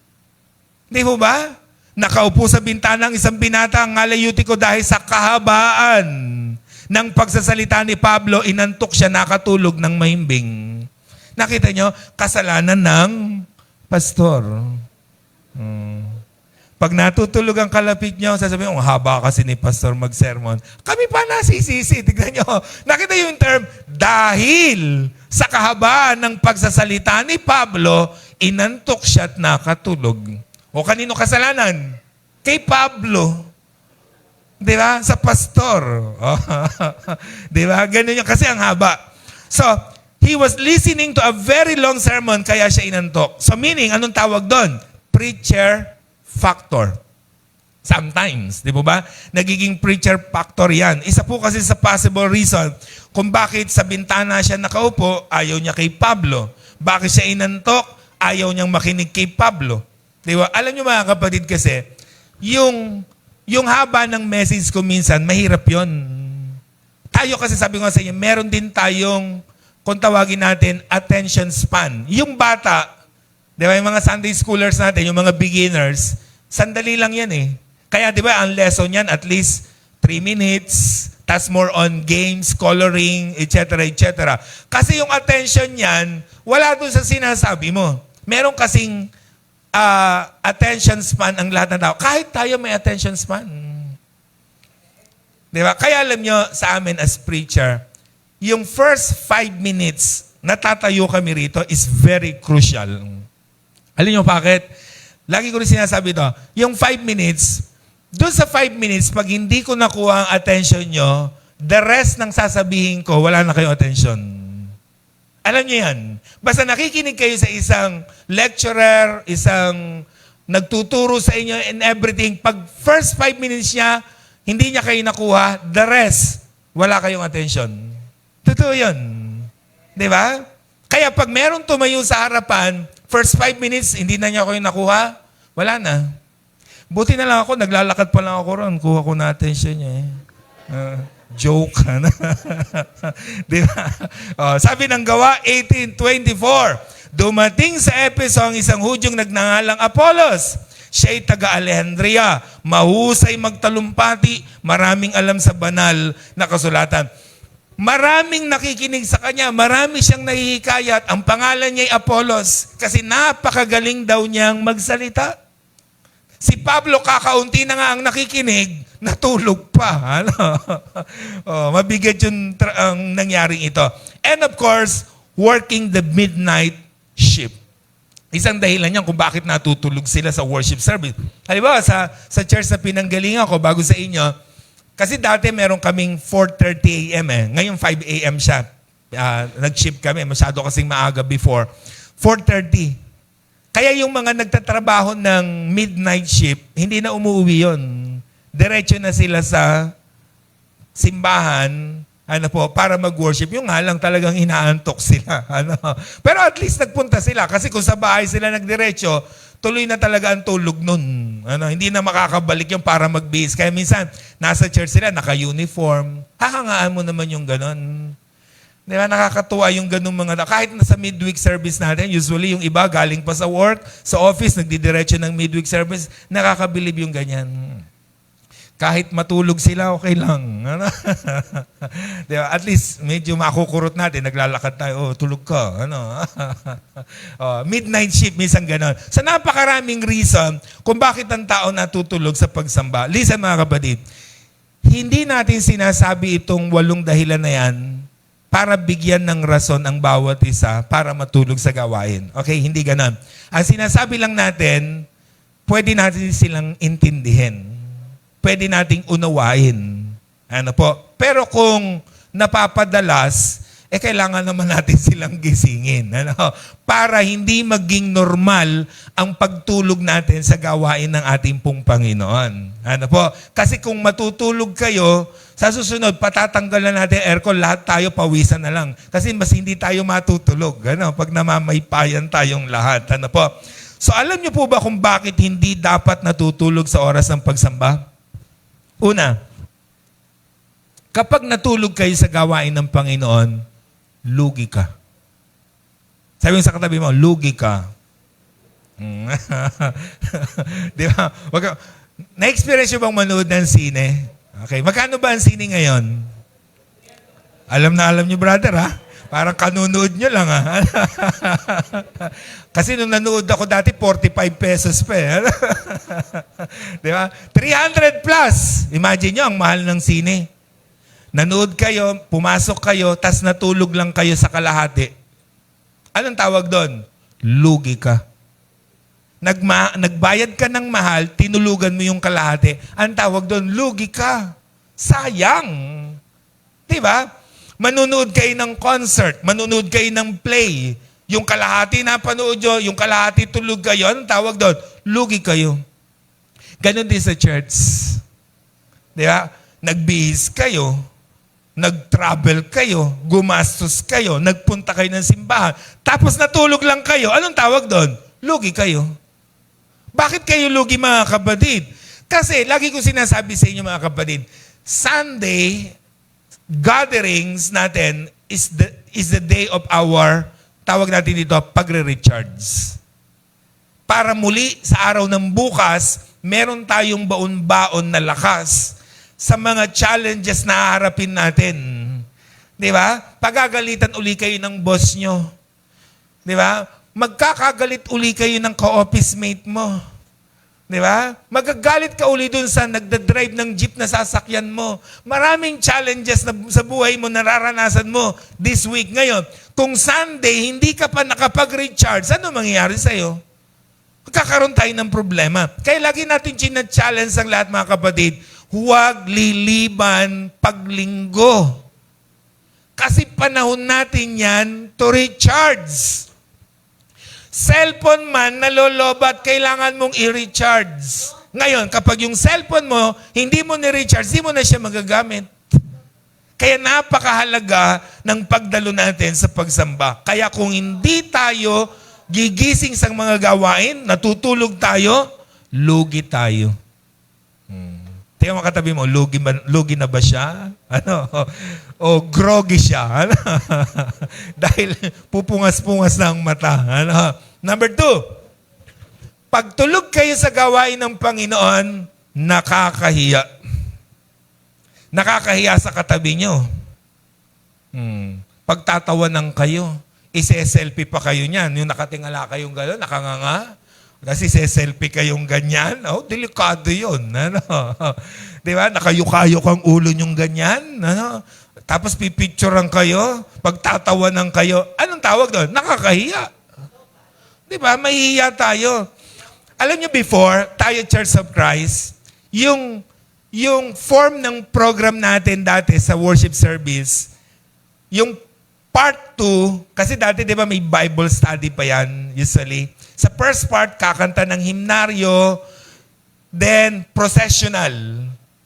Di mo ba? Nakaupo sa bintana ng isang binata ang ngala Eutico dahil sa kahabaan ng pagsasalita ni Pablo, inantok siya, nakatulog ng mahimbing. Nakita nyo? Kasalanan ng pastor. Pag natutulog ang kalapit nyo, sasabihin, haba kasi ni pastor mag-sermon. Kami pa nasisisi. Tignan nyo. Nakita yung term, dahil sa kahabaan ng pagsasalita ni Pablo, inantok siya at nakatulog. O kanino kasalanan? Kay Pablo. Di ba? Sa pastor. Di ba? Ganun yun. Kasi ang haba. So, he was listening to a very long sermon kaya siya inantok. So meaning, anong tawag doon? Preacher factor. Sometimes, di ba? Nagiging preacher factor yan. Isa po kasi sa possible reason kung bakit sa bintana siya nakaupo, ayaw niya kay Pablo. Bakit siya inantok, ayaw niyang makinig kay Pablo. Di ba? Alam niyo mga kapatid kasi, yung haba ng message ko minsan, mahirap yon. Tayo kasi sabi ko sa inyo, meron din tayong, kung tawagin natin, attention span. Yung bata, di ba, yung mga Sunday schoolers natin, yung mga beginners, sandali lang yan eh. Kaya di ba, ang lesson yan, at least 3 minutes, tas more on games, coloring, etc., etc. Kasi yung attention yan, wala dun sa sinasabi mo. Meron kasing attention span ang lahat ng tao. Kahit tayo may attention span. Di ba? Kaya alam nyo, sa amin as preacher, yung first 5 minutes na tatayo kami rito is very crucial. Alam nyo bakit? Lagi ko rin sinasabi ito, yung 5 minutes, doon sa 5 minutes, pag hindi ko nakuha ang attention nyo, the rest ng sasabihin ko, wala na kayong attention. Alam nyo yan. Basta nakikinig kayo sa isang lecturer, isang nagtuturo sa inyo and everything, pag first 5 minutes niya, hindi niya kayo nakuha, the rest, wala kayong attention. Totoo yun. Di ba? Kaya pag meron tumayo sa harapan, first 5 minutes, hindi na niya kayo nakuha, wala na. Buti na lang ako, naglalakad pa lang ako ron, kuha ko na attention niya eh. Joke. Diba? Sabi ng Gawa 18:24, dumating sa Efeso ang isang Hudyong nagngangalang Apolos. Siya'y taga-Alejandria, mahusay magtalumpati, maraming alam sa banal na kasulatan. Maraming nakikinig sa kanya, marami siyang nahihikayat. Ang pangalan niya'y Apolos kasi napakagaling daw niyang magsalita. Si Pablo, kakaunti na nga ang nakikinig, natulog pa. Mabigat yung ang nangyaring ito. And of course, working the midnight shift. Isang dahilan yan kung bakit natutulog sila sa worship service. Halimbawa, sa church na pinanggalingan ko, bago sa inyo, kasi dati meron kaming 4:30 a.m. Ngayon 5 a.m. siya. Nag-shift kami, masyado kasing maaga before. 4:30. Kaya yung mga nagtatrabaho ng midnight shift, hindi na umuwi yon. Diretso na sila sa simbahan, para mag-worship. Yung nga lang talagang inaantok sila. Pero at least nagpunta sila. Kasi kung sa bahay sila nagdiretso, tuloy na talaga ang tulog nun. Hindi na makakabalik yung para mag-base. Kaya minsan, nasa church sila, naka-uniform. Hahangaan mo naman yung ganon. Di ba, nakakatuwa yung ganung mga, kahit nasa midweek service natin, usually yung iba galing pa sa work, sa office, nagdidiretso ng midweek service, nakakabilib yung ganyan. Kahit matulog sila, okay lang. Ano? Di ba? At least, medyo makukurot natin. Naglalakad tayo, oh, tulog ka. Ano? Oh, midnight shift, minsan ganon. Sa napakaraming reason kung bakit ang tao natutulog sa pagsamba. Listen mga kapatid, hindi natin sinasabi itong 8 dahilan na yan para bigyan ng rason ang bawat isa para matulog sa gawain. Okay, hindi ganon. Ang sinasabi lang natin, pwede natin silang intindihin. Pwede nating unawain. Ano po? Pero kung napapadalas, kailangan naman natin silang gisingin. Ano? Para hindi maging normal ang pagtulog natin sa gawain ng ating pong Panginoon. Ano po? Kasi kung matutulog kayo, sa susunod, patatanggal na natin aircon, lahat tayo pawisan na lang. Kasi mas hindi tayo matutulog. Ano? Pag namamaypayan tayong lahat. Ano po? So alam niyo po ba kung bakit hindi dapat natutulog sa oras ng pagsamba? Una, kapag natulog kayo sa gawain ng Panginoon, lugi ka. Sabi mo sa katabi mo, lugi ka. Di ba? Na-experience nyo bang manood ng sine? Okay. Magkano ba ang sine ngayon? Alam na alam nyo, brother, ha? Parang kanunood nyo lang, ha? Kasi nung nanood ako dati, 45 pesos pa, eh. Di ba? 300 plus. Imagine nyo, ang mahal ng sine. Nanood kayo, pumasok kayo, tas natulog lang kayo sa kalahati. Anong tawag doon? Lugi ka. Nagbayad ka ng mahal, tinulugan mo yung kalahati. Anong tawag doon? Lugi ka. Sayang. Di ba? Manunood kayo ng concert, manunood kayo ng play. Yung kalahati napanood nyo, yung kalahati tulog kayo, anong tawag doon? Lugi kayo. Ganon din sa church. Di ba? Nagbihis kayo, nag-travel kayo, gumastos kayo, nagpunta kayo ng simbahan, tapos natulog lang kayo, anong tawag doon? Lugi kayo. Bakit kayo lugi mga kapatid? Kasi lagi ko sinasabi sa inyo mga kapatid, Sunday gatherings natin is the day of our, tawag natin dito, pagre-recharge. Para muli sa araw ng bukas, meron tayong baon-baon na lakas sa mga challenges na haharapin natin. Di ba? Pagagalitan uli kayo ng boss nyo. Di ba? Magkakagalit uli kayo ng ka-office mate mo. Di ba? Magagalit ka uli dun sa nagdadrive ng jeep na sasakyan mo. Maraming challenges na sa buhay mo nararanasan mo this week. Ngayon, kung Sunday, hindi ka pa nakapag-recharge, ano mangyayari sa'yo? Magkakaroon tayo ng problema. Kaya lagi natin challenge ang lahat mga kapatid, huwag liliban paglinggo. Kasi panahon natin yan to recharge. Cellphone man, nalolobat, kailangan mong i-recharge. Ngayon, kapag yung cellphone mo, hindi mo ni-recharge, hindi mo na siya magagamit. Kaya napakahalaga ng pagdalo natin sa pagsamba. Kaya kung hindi tayo gigising sa mga gawain, natutulog tayo, lugi tayo. Tingnan mo katabi mo, lugi na ba siya? Ano? O groggy siya? Ano? Dahil pupungas-pungas na ang mata. Ano? Number 2, pagtulog kayo sa gawain ng Panginoon, nakakahiya. Nakakahiya sa katabi nyo. Pagtatawanan kayo, ise-selfie pa kayo niyan. Yung nakatingala kayong gano'n, nakanganga. Kasi se-selfie kayong ganyan, oh, delikado yun. Ano? Di ba? Nakayukayok ang ulo nyong ganyan. Ano? Tapos pipicturean kayo, pagtatawanan kayo. Anong tawag doon? Nakakahiya. Di ba? Mahihiya tayo. Alam niyo before, tayo Church of Christ, yung form ng program natin dati sa worship service, yung part 2, kasi dati di ba may Bible study pa yan usually. Sa first part, kakanta ng himnaryo, then processional.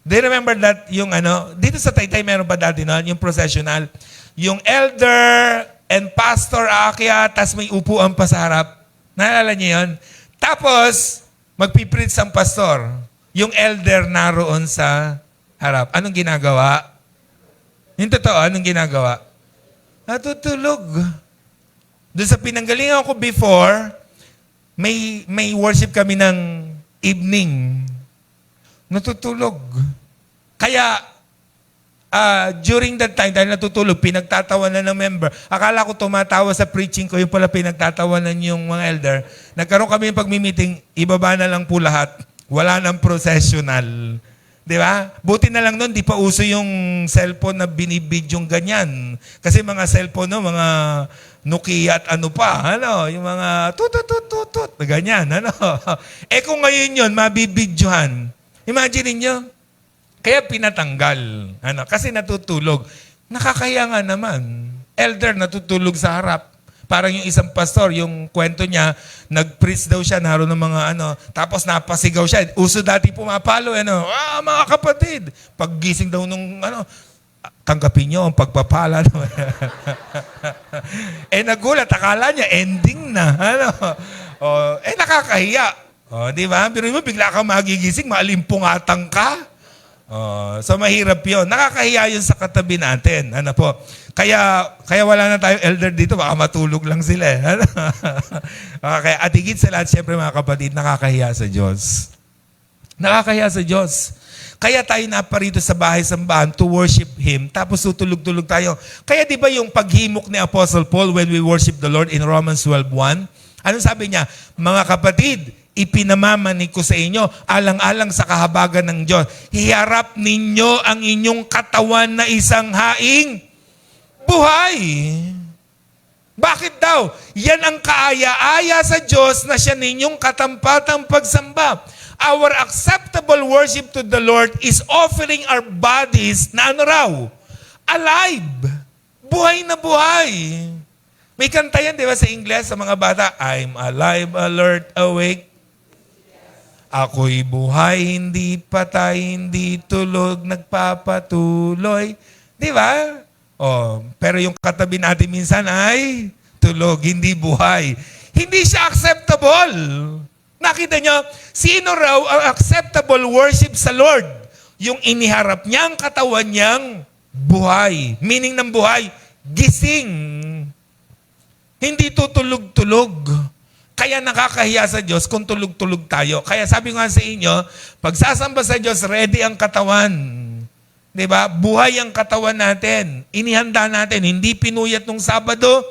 Do you remember that yung ano, dito sa Taytay meron pa dati noon, yung processional. Yung elder and pastor aakyat, tas may upuan pa sa harap. Naalala niyo yun? Tapos, magpipreach ang pastor. Yung elder naroon sa harap. Anong ginagawa? Yung totoo, anong ginagawa? Natutulog. Doon sa pinanggalingan ko before, may worship kami ng evening. Natutulog. Kaya, during that time, dahil natutulog, pinagtatawanan ng member. Akala ko tumatawa sa preaching ko, yung pala pinagtatawanan yung mga elder. Nagkaroon kami ng pagmi-meeting, ibaba na lang po lahat. Wala nang processional. Di ba? Buti na lang nun, di pa uso yung cellphone na binibidyong ganyan. Kasi mga cellphone, no, mga Nokia at ano pa, ano, yung mga tutut, ganyan, ano. Kung ngayon yun, mabibidyohan. Imagine niyo, kaya pinatanggal. Ano, kasi natutulog. Nakakaya nga naman. Elder natutulog sa harap. Parang yung isang pastor, yung kwento niya, nag-preach daw siya, naroon ng mga ano, tapos napasigaw siya. Uso dati pumapalo, ano, mga kapatid. Paggising daw nung, ano, tanggapin niyo ang pagpapala. No? Nagulat, akala niya, ending na. Ano? Nakakahiya. Di ba? Pero mo, bigla ka magigising, maalimpungatan ka. So mahirap yun. Nakakahiya yun sa katabi natin. Ano po? Kaya wala na tayong elder dito, baka matulog lang sila. Ano? Okay. At higit sa lahat, siyempre mga kapatid, nakakahiya sa Diyos. Nakakahiya sa Diyos. Kaya tayo naparito sa bahay-sambahan to worship Him, tapos tutulog-tulog tayo. Kaya di ba yung paghimok ni Apostle Paul when we worship the Lord in Romans 12:1? Anong sabi niya? Mga kapatid, ipinamamani ko sa inyo, alang-alang sa kahabagan ng Diyos. Hiharap ninyo ang inyong katawan na isang haing buhay. Bakit daw? Yan ang kaaya-aya sa Diyos na siya ninyong katampatang pagsamba. Our acceptable worship to the Lord is offering our bodies na ano raw? Alive. Buhay na buhay. May kanta yan, di ba, sa Ingles, sa mga bata? I'm alive, alert, awake. Ako'y buhay, hindi patay, hindi tulog, nagpapatuloy. Di ba? Pero yung katabi natin minsan ay tulog, hindi buhay. Hindi siya acceptable. Nakita nyo, sino raw ang acceptable worship sa Lord? Yung iniharap niya ang katawan niyang buhay. Meaning ng buhay, gising. Hindi tutulog-tulog. Kaya nakakahiya sa Diyos kung tulog-tulog tayo. Kaya sabi ko nga sa inyo, pag sasamba sa Diyos, ready ang katawan. Diba? Buhay ang katawan natin. Inihanda natin. Hindi pinuyat nung Sabado,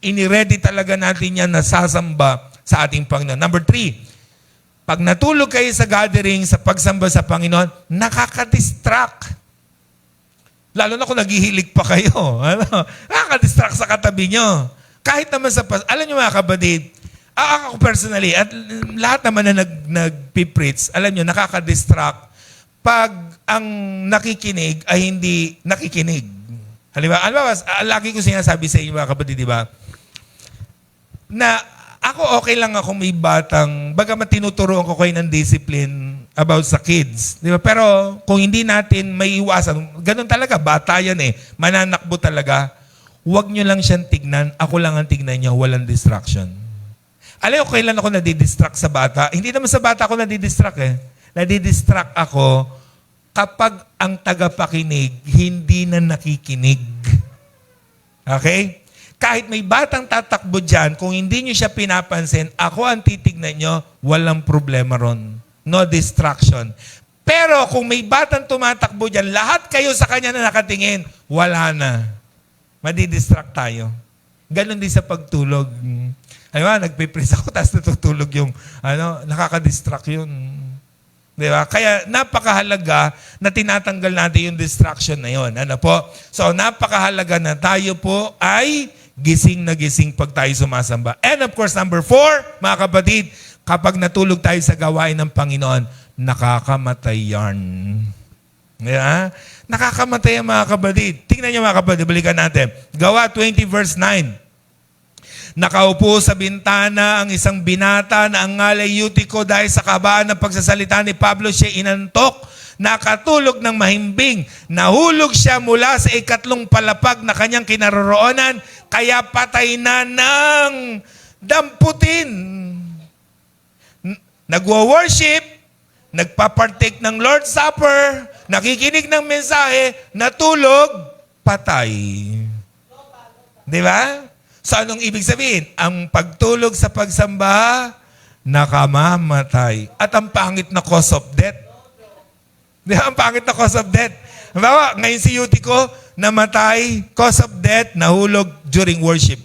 iniready talaga natin yan na sasamba sa ating Panginoon. Number 3, pag natulog kayo sa gathering, sa pagsamba sa Panginoon, nakaka-distract. Lalo na kung naghihilig pa kayo. Nakaka-distract sa katabi nyo. Kahit naman sa alam nyo mga kapatid, ako personally, at lahat naman na nag-preach, alam nyo, nakaka-distract pag ang nakikinig ay hindi nakikinig. Halimbawa, lagi ko sinasabi sa inyo mga kapatid, di ba? Na ako okay lang ako may batang, bagamat tinuturuan ko kayo ng discipline about sa kids. Di ba? Pero kung hindi natin may iwasan, ganun talaga, bata yan mananakbo talaga. Huwag nyo lang siyang tignan, ako lang ang tignan niya, walang distraction. Alam ko, kailan ako nadidistract sa bata? Hindi naman sa bata ako nadidistract Nadidistract ako kapag ang tagapakinig hindi na nakikinig. Okay? Kahit may batang tatakbo dyan, kung hindi nyo siya pinapansin, ako ang titignan nyo, walang problema ron. No distraction. Pero kung may batang tumatakbo dyan, lahat kayo sa kanya na nakatingin, wala na. Madidistract tayo. Ganon din sa pagtulog. Ayun, nagpipreach ako, tapos natutulog yung, nakaka-distract yun. Di ba? Kaya napakahalaga na tinatanggal natin yung distraction na yun. Ano po? So, napakahalaga na tayo po ay gising na gising pag tayo sumasamba. And of course, number 4, mga kapatid, kapag natulog tayo sa gawain ng Panginoon, nakakamatay yan. Di ba? Nakakamatay ang mga kapatid. Tingnan niyo mga kapatid, balikan natin. Gawa 20 verse 9. Nakaupo sa bintana ang isang binata na ang ngalay Eutico dahil sa kabaan ng pagsasalita ni Pablo siya inantok, nakatulog ng mahimbing, nahulog siya mula sa ikatlong palapag na kanyang kinaroroonan, kaya patay na ng damputin. Nagwo-worship, nagpapartake ng Lord's Supper, nakikinig ng mensahe, natulog, patay. Di ba? So anong ibig sabihin? Ang pagtulog sa pagsamba, nakamamatay. At ang pangit na cause of death. Di ba? Ang pangit na cause of death. Halimbawa, ngayon si Yutiko, namatay, cause of death, nahulog during worship.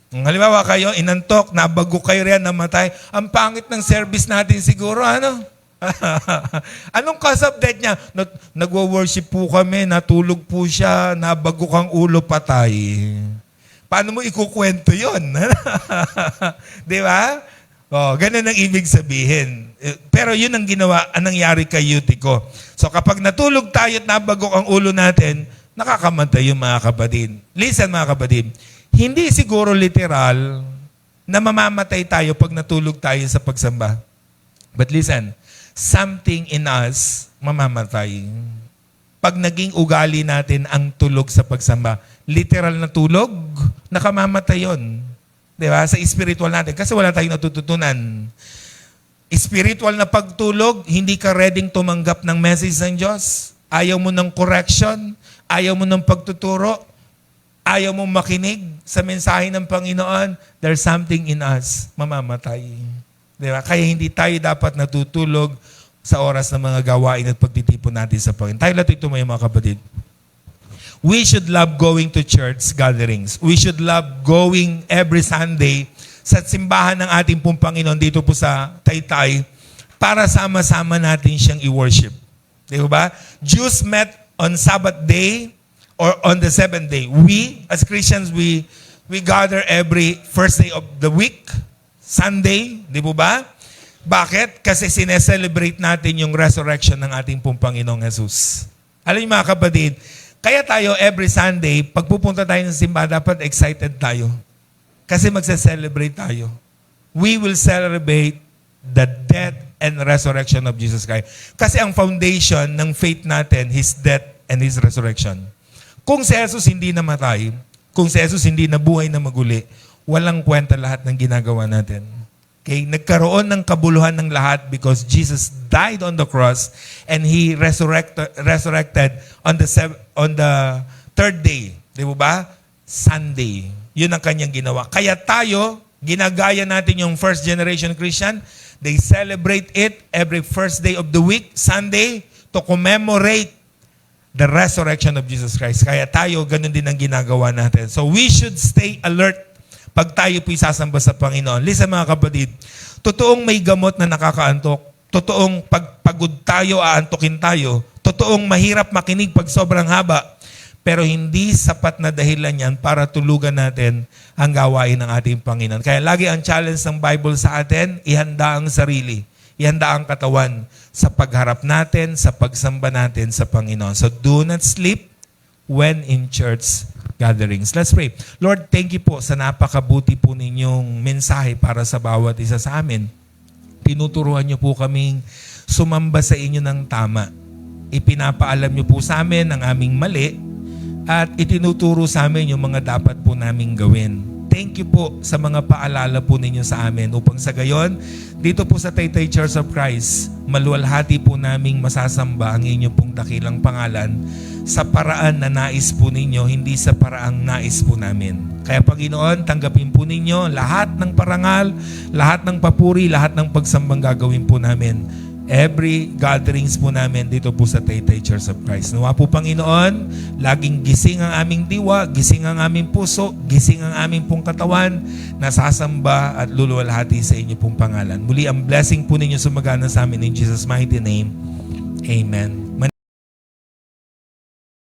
Halimbawa kayo, inantok, nabago kayo riyan, namatay. Ang pangit ng service natin siguro, ano? Anong cause of death niya? Nagwo-worship po kami, natulog po siya, nabago kang ulo, patay. Paano mo ikukwento yun? Di ba? Oh, ganun ang ibig sabihin. Pero yun ang ginawa, ang nangyari kay Yutiko. So kapag natulog tayo at nabagok ang ulo natin, nakakamatay yung mga kapatid. Listen mga kapatid, hindi siguro literal na mamamatay tayo pag natulog tayo sa pagsamba. But listen, something in us mamamatay. Pag naging ugali natin ang tulog sa pagsamba, literal na tulog, nakamamatay yun. Diba? Sa spiritual natin. Kasi wala tayong natututunan. Spiritual na pagtulog, hindi ka ready tumanggap ng message ng Diyos. Ayaw mo ng correction. Ayaw mo ng pagtuturo. Ayaw mo makinig sa mensahe ng Panginoon. There's something in us. Mamamatay. Diba? Kaya hindi tayo dapat natutulog sa oras ng mga gawain at pagtitipon natin sa Panginoon. Tayo lahat ito mga kapatid. We should love going to church gatherings. We should love going every Sunday sa simbahan ng ating pong Panginoon dito po sa Taytay para sama-sama natin siyang i-worship. Di ba? Jews met on Sabbath day or on the seventh day. We, as Christians, we gather every first day of the week, Sunday. Di ba? Bakit? Kasi sineselebrate natin yung resurrection ng ating pong Panginoong Jesus. Alam niyo mga kapatid, kaya tayo every Sunday, pag pupunta tayo ng simbahan, dapat excited tayo. Kasi magse-celebrate tayo. We will celebrate the death and resurrection of Jesus Christ. Kasi ang foundation ng faith natin, His death and His resurrection. Kung si Jesus hindi namatay, kung si Jesus hindi nabuhay na maguli, walang kwenta lahat ng ginagawa natin. Okay? Nagkaroon ng kabuluhan ng lahat because Jesus died on the cross and He resurrected on the third day. Di ba? Sunday. Yun ang kanyang ginawa. Kaya tayo, ginagaya natin yung first generation Christian. They celebrate it every first day of the week, Sunday, to commemorate the resurrection of Jesus Christ. Kaya tayo, ganun din ang ginagawa natin. So we should stay alert pag tayo po isasamba sa Panginoon. Listen mga kapatid, totoong may gamot na nakakaantok. Totoong pagpagod tayo, aantokin tayo. Totoong mahirap makinig pag sobrang haba. Pero hindi sapat na dahilan yan para tulugan natin ang gawain ng ating Panginoon. Kaya lagi ang challenge ng Bible sa atin, ihanda ang sarili. Ihanda ang katawan sa pagharap natin, sa pagsamba natin sa Panginoon. So do not sleep when in church gatherings. Let's pray. Lord, thank you po sa napakabuti po ninyong mensahe para sa bawat isa sa amin. Tinuturuan niyo po kaming sumamba sa inyo ng tama. Ipinapaalam niyo po sa amin ang aming mali at itinuturo sa amin yung mga dapat po naming gawin. Thank you po sa mga paalala po ninyo sa amin upang sa gayon, dito po sa Taytay Church of Christ, maluwalhati po naming masasamba ang inyo pong dakilang pangalan sa paraan na nais po ninyo, hindi sa paraang nais po namin. Kaya Panginoon, tanggapin po ninyo lahat ng parangal, lahat ng papuri, lahat ng pagsambang gagawin po namin. Every gatherings po namin dito po sa Taytay Church of Christ. Nawa po Panginoon, laging gising ang aming diwa, gising ang aming puso, gising ang aming pong katawan, nasasamba at luluwalhati sa inyo pong pangalan. Muli ang blessing po ninyo sumagana sa amin in Jesus' mighty name. Amen.